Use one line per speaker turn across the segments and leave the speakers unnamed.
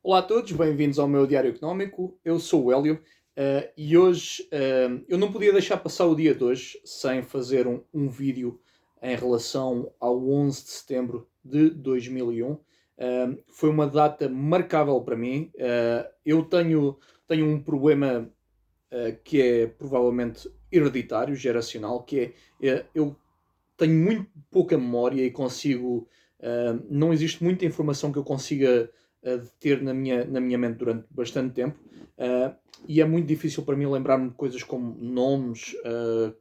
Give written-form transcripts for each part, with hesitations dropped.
Olá a todos, bem-vindos ao meu Diário Económico. Eu sou o Hélio e hoje eu não podia deixar passar o dia de hoje sem fazer um vídeo em relação ao 11 de setembro de 2001. Foi uma data marcável para mim. Eu tenho um problema que é provavelmente hereditário, geracional, que eu tenho muito pouca memória e consigo. Não existe muita informação que eu consiga ter na minha mente durante bastante tempo. E é muito difícil para mim lembrar-me de coisas como nomes,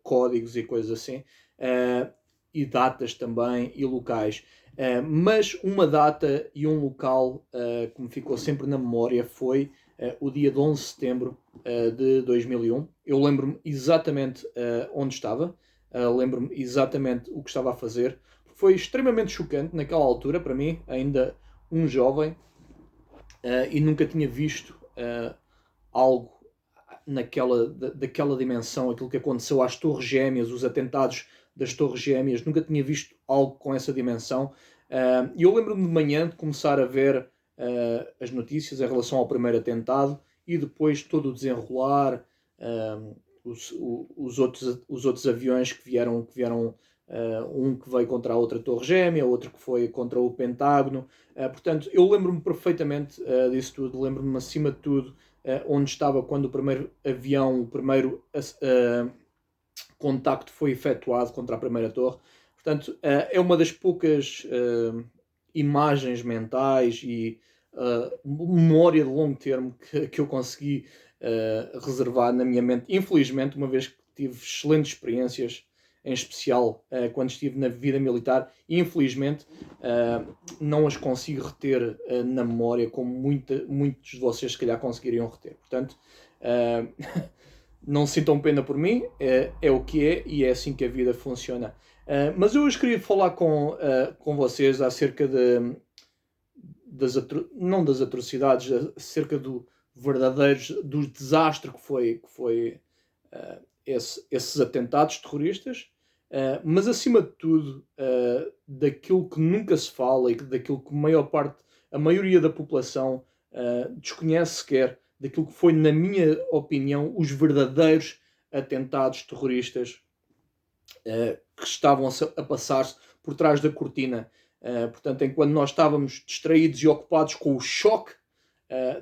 códigos e coisas assim, e datas também, e locais. Mas uma data e um local que me ficou sempre na memória foi o dia de 11 de setembro de 2001. Eu lembro-me exatamente onde estava. Lembro-me exatamente o que estava a fazer. Foi extremamente chocante naquela altura, para mim, ainda um jovem, e nunca tinha visto algo daquela dimensão, aquilo que aconteceu às Torres Gêmeas, os atentados das Torres Gêmeas, nunca tinha visto algo com essa dimensão. E eu lembro-me de manhã de começar a ver as notícias em relação ao primeiro atentado e depois todo o desenrolar, os outros aviões que vieram um que veio contra a outra Torre Gêmea, outro que foi contra o Pentágono. Portanto, eu lembro-me perfeitamente disso tudo, lembro-me acima de tudo onde estava quando o primeiro avião, o primeiro contacto foi efetuado contra a primeira torre. Portanto, é uma das poucas imagens mentais e memória de longo termo que eu consegui reservar na minha mente. Infelizmente, uma vez que tive excelentes experiências, em especial quando estive na vida militar, e infelizmente não as consigo reter na memória como muitos de vocês se calhar conseguiriam reter. Portanto, não sintam pena por mim, é o que é e é assim que a vida funciona. Mas eu hoje queria falar com vocês acerca não das atrocidades, acerca do desastre que foi esses atentados terroristas, mas acima de tudo daquilo que nunca se fala e daquilo que a maioria da população desconhece sequer, daquilo que foi, na minha opinião, os verdadeiros atentados terroristas que estavam a passar-se por trás da cortina. Portanto, enquanto nós estávamos distraídos e ocupados com o choque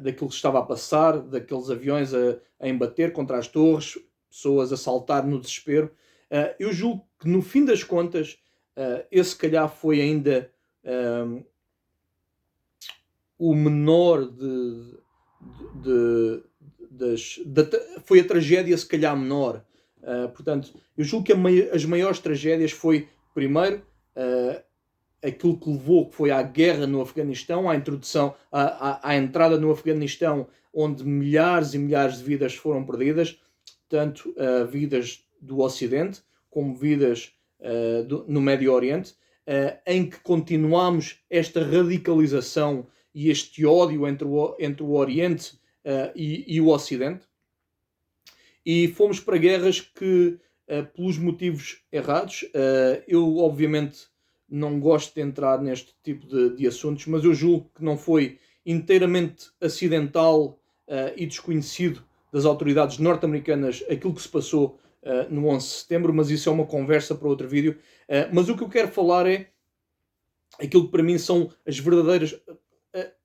daquilo que estava a passar, daqueles aviões a embater contra as torres, pessoas a saltar no desespero, eu julgo que no fim das contas esse se calhar foi ainda o menor foi a tragédia se calhar menor. Portanto, eu julgo que as maiores tragédias foi, primeiro, aquilo que levou, que foi à guerra no Afeganistão, à introdução, à entrada no Afeganistão, onde milhares e milhares de vidas foram perdidas, tanto vidas do Ocidente como vidas no Médio Oriente, em que continuamos esta radicalização e este ódio entre o Oriente e o Ocidente, e fomos para guerras que, pelos motivos errados, eu obviamente não gosto de entrar neste tipo de assuntos, mas eu julgo que não foi inteiramente acidental e desconhecido das autoridades norte-americanas aquilo que se passou no 11 de setembro, mas isso é uma conversa para outro vídeo. Mas o que eu quero falar é aquilo que para mim são as verdadeiras,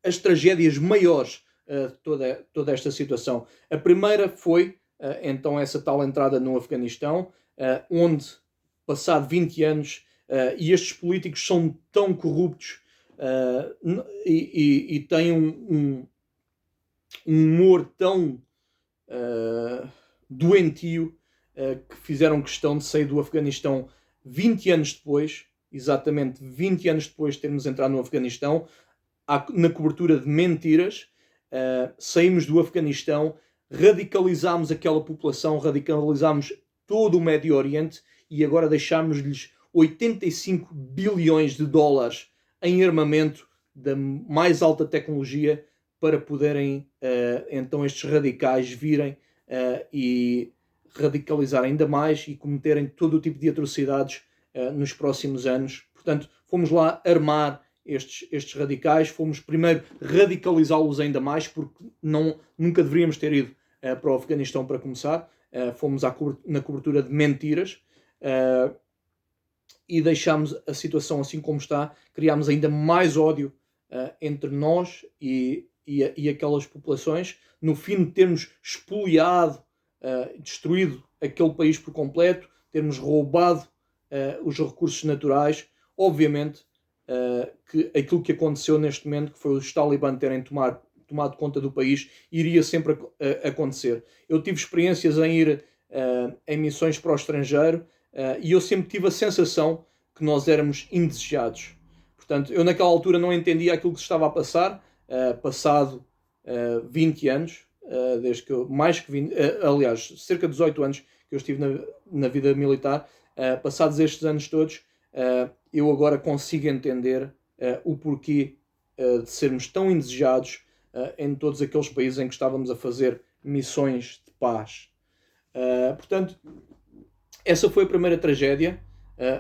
as tragédias maiores de toda esta situação. A primeira foi, então, essa tal entrada no Afeganistão, onde, passado 20 anos, e estes políticos são tão corruptos e têm um humor tão doentio que fizeram questão de sair do Afeganistão 20 anos depois, exatamente 20 anos depois de termos entrado no Afeganistão, na cobertura de mentiras. Saímos do Afeganistão, radicalizámos aquela população, radicalizámos todo o Médio Oriente e agora deixámos-lhes 85 bilhões de dólares em armamento da mais alta tecnologia para poderem então estes radicais virem e radicalizar ainda mais e cometerem todo o tipo de atrocidades nos próximos anos. Portanto, fomos lá armar estes radicais, fomos primeiro radicalizá-los ainda mais, porque nunca deveríamos ter ido para o Afeganistão para começar. Fomos na cobertura de mentiras e deixámos a situação assim como está, criámos ainda mais ódio entre nós e aquelas populações, no fim de termos espoliado, destruído aquele país por completo, termos roubado os recursos naturais. Obviamente que aquilo que aconteceu neste momento, que foi os talibãs terem tomado conta do país, iria sempre acontecer. Eu tive experiências em ir em missões para o estrangeiro e eu sempre tive a sensação que nós éramos indesejados. Portanto, eu naquela altura não entendia aquilo que se estava a passar, passado 20 anos, desde que eu, mais que 20, aliás, cerca de 18 anos que eu estive na vida militar, passados estes anos todos, eu agora consigo entender o porquê de sermos tão indesejados em todos aqueles países em que estávamos a fazer missões de paz. Portanto, essa foi a primeira tragédia.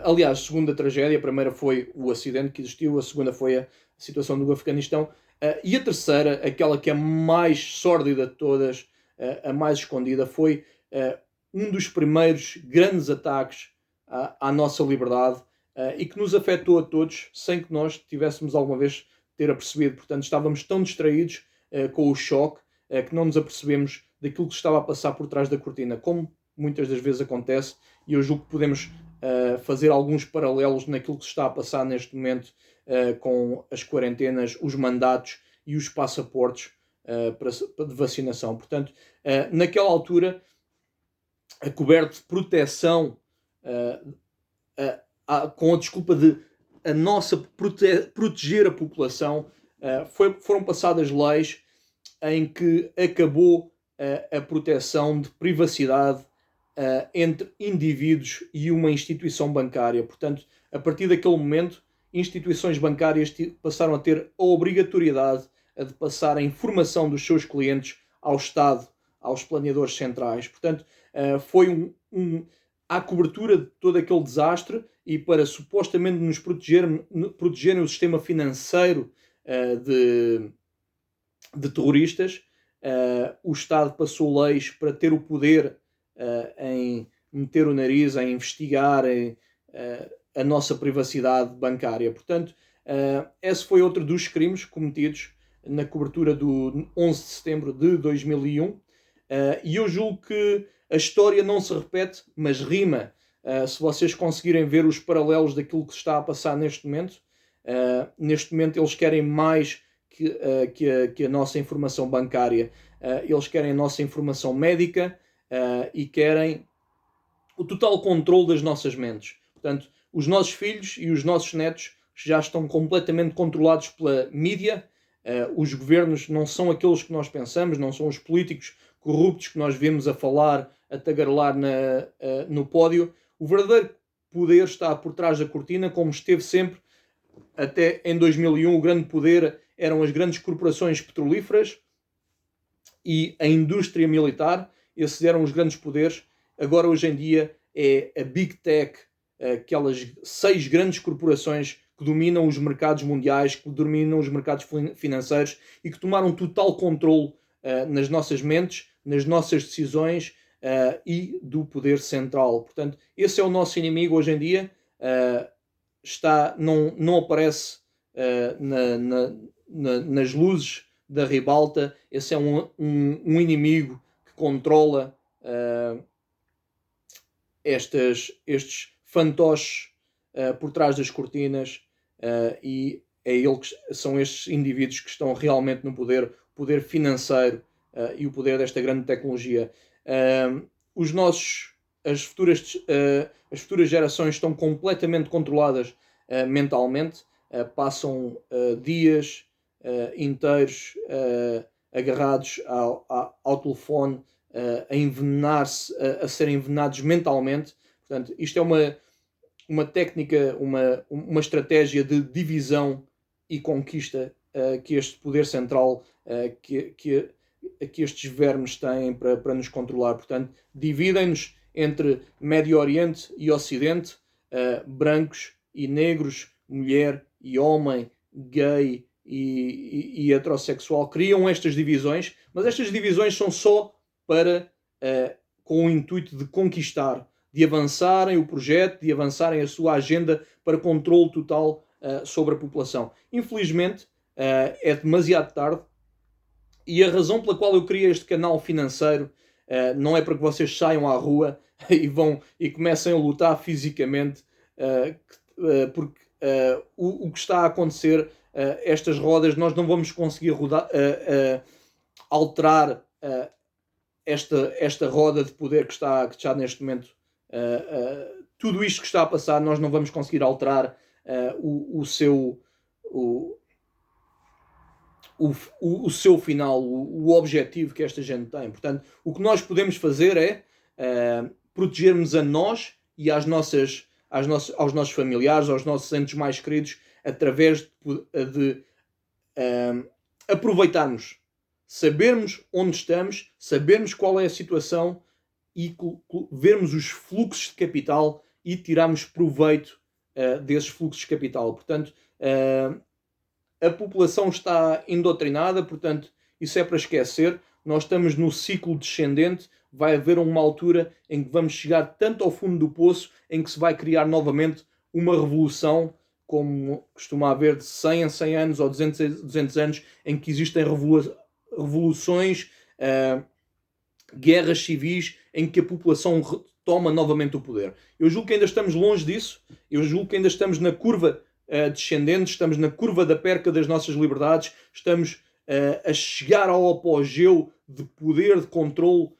Aliás, a segunda tragédia, a primeira foi o acidente que existiu, a segunda foi a situação do Afeganistão, e a terceira, aquela que é a mais sórdida de todas, a mais escondida, foi um dos primeiros grandes ataques à nossa liberdade e que nos afetou a todos sem que nós tivéssemos alguma vez ter apercebido. Portanto, estávamos tão distraídos com o choque que não nos apercebemos daquilo que estava a passar por trás da cortina, como muitas das vezes acontece, e eu julgo que podemos fazer alguns paralelos naquilo que se está a passar neste momento com as quarentenas, os mandatos e os passaportes de vacinação. Portanto, naquela altura, a coberta de proteção com a desculpa de a nossa proteger a população, foram passadas leis em que acabou a proteção de privacidade entre indivíduos e uma instituição bancária. Portanto, a partir daquele momento, instituições bancárias passaram a ter a obrigatoriedade de passar a informação dos seus clientes ao Estado, aos planeadores centrais. Portanto, foi à cobertura de todo aquele desastre e para supostamente nos protegerem o sistema financeiro de terroristas, o Estado passou leis para ter o poder em meter o nariz, em investigar a nossa privacidade bancária. Portanto, esse foi outro dos crimes cometidos na cobertura do 11 de setembro de 2001, e eu julgo que a história não se repete, mas rima. Se vocês conseguirem ver os paralelos daquilo que se está a passar neste momento, eles querem mais que a nossa informação bancária. Eles querem a nossa informação médica e querem o total controle das nossas mentes. Portanto, os nossos filhos e os nossos netos já estão completamente controlados pela mídia. Os governos não são aqueles que nós pensamos, não são os políticos corruptos que nós vemos a falar, a tagarelar no pódio. O verdadeiro poder está por trás da cortina, como esteve sempre. Até em 2001 o grande poder eram as grandes corporações petrolíferas e a indústria militar. Esses eram os grandes poderes. Agora, hoje em dia, é a Big Tech, aquelas 6 grandes corporações que dominam os mercados mundiais, que dominam os mercados financeiros e que tomaram total controle nas nossas mentes, nas nossas decisões e do poder central. Portanto, esse é o nosso inimigo hoje em dia. Não aparece nas luzes da ribalta. Esse é um inimigo que controla estes fantoches por trás das cortinas, e são estes indivíduos que estão realmente no poder, o poder financeiro e o poder desta grande tecnologia. As futuras gerações estão completamente controladas mentalmente, passam dias inteiros agarrados ao telefone, a envenenar-se, a serem envenenados mentalmente. Portanto, isto é uma técnica, uma estratégia de divisão e conquista que este poder central, que estes vermes têm para nos controlar. Portanto, dividem-nos entre Médio Oriente e Ocidente, brancos e negros, mulher e homem, gay e heterossexual criam estas divisões, mas estas divisões são só para com o intuito de conquistar, de avançarem o projeto, de avançarem a sua agenda para controle total sobre a população. Infelizmente, é demasiado tarde e a razão pela qual eu criei este canal financeiro não é para que vocês saiam à rua e comecem a lutar fisicamente, porque o que está a acontecer, estas rodas, nós não vamos conseguir alterar esta roda de poder que está neste momento. Tudo isto que está a passar, nós não vamos conseguir alterar o seu final, o objetivo que esta gente tem. Portanto, o que nós podemos fazer é protegermos a nós e aos nossos familiares, aos nossos entes mais queridos, através de aproveitarmos, sabermos onde estamos, sabermos qual é a situação e vermos os fluxos de capital e tirarmos proveito desses fluxos de capital. Portanto, a população está endoctrinada, portanto, isso é para esquecer. Nós estamos no ciclo descendente, vai haver uma altura em que vamos chegar tanto ao fundo do poço, em que se vai criar novamente uma revolução, como costuma haver de 100 em 100 anos ou 200 anos, em que existem revoluções, guerras civis, em que a população retoma novamente o poder. Eu julgo que ainda estamos longe disso, eu julgo que ainda estamos na curva descendente, estamos na curva da perca das nossas liberdades, estamos a chegar ao apogeu de poder, de controle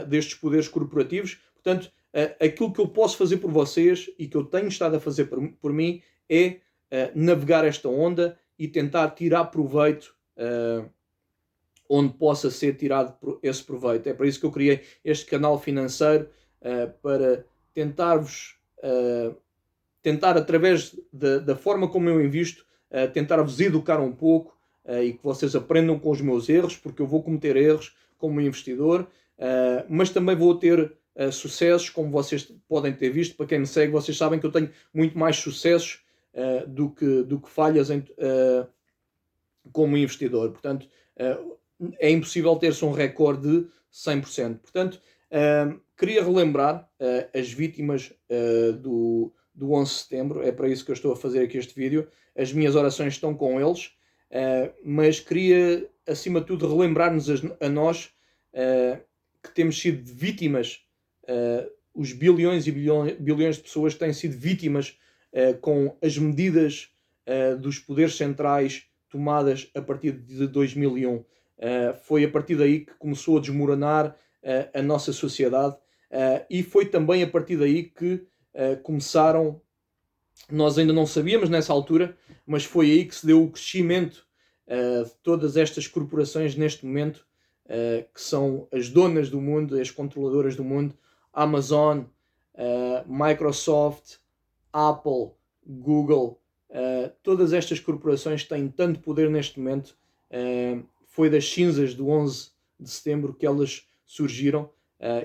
destes poderes corporativos. Portanto, aquilo que eu posso fazer por vocês e que eu tenho estado a fazer por mim é navegar esta onda e tentar tirar proveito onde possa ser tirado esse proveito. É para isso que eu criei este canal financeiro, para tentar através da forma como eu invisto, tentar-vos educar um pouco e que vocês aprendam com os meus erros, porque eu vou cometer erros como investidor, mas também vou ter sucessos, como vocês podem ter visto. Para quem me segue, vocês sabem que eu tenho muito mais sucessos do que falhas como investidor. Portanto, é impossível ter-se um recorde de 100%. Portanto, queria relembrar as vítimas do 11 de setembro. É para isso que eu estou a fazer aqui este vídeo. As minhas orações estão com eles, mas queria, acima de tudo, relembrar-nos a nós que temos sido vítimas, os bilhões e bilhões de pessoas têm sido vítimas com as medidas dos poderes centrais tomadas a partir de 2001. Foi a partir daí que começou a desmoronar a nossa sociedade, e foi também a partir daí que começaram, nós ainda não sabíamos nessa altura, mas foi aí que se deu o crescimento de todas estas corporações neste momento, que são as donas do mundo, as controladoras do mundo: Amazon, Microsoft, Apple, Google. Todas estas corporações têm tanto poder neste momento. Foi das cinzas do 11 de setembro que elas surgiram,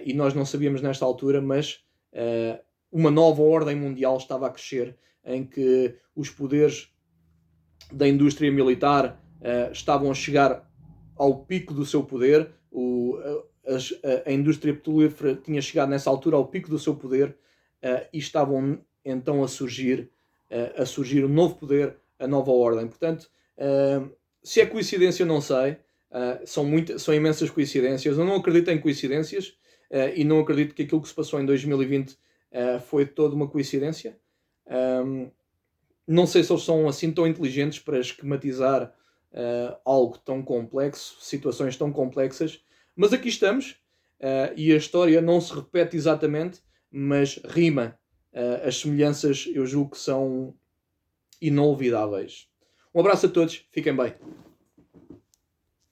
e nós não sabíamos nesta altura, mas uma nova ordem mundial estava a crescer, em que os poderes da indústria militar estavam a chegar ao pico do seu poder. A indústria petrolífera tinha chegado nessa altura ao pico do seu poder, e estavam então a surgir um novo poder, a nova ordem. Portanto, se é coincidência, não sei. São imensas coincidências. Eu não acredito em coincidências, e não acredito que aquilo que se passou em 2020 foi toda uma coincidência. Não sei se eles são assim tão inteligentes para esquematizar algo tão complexo, situações tão complexas, mas aqui estamos, e a história não se repete exatamente, mas rima. As semelhanças, eu julgo que são inolvidáveis. Um abraço a todos, fiquem bem.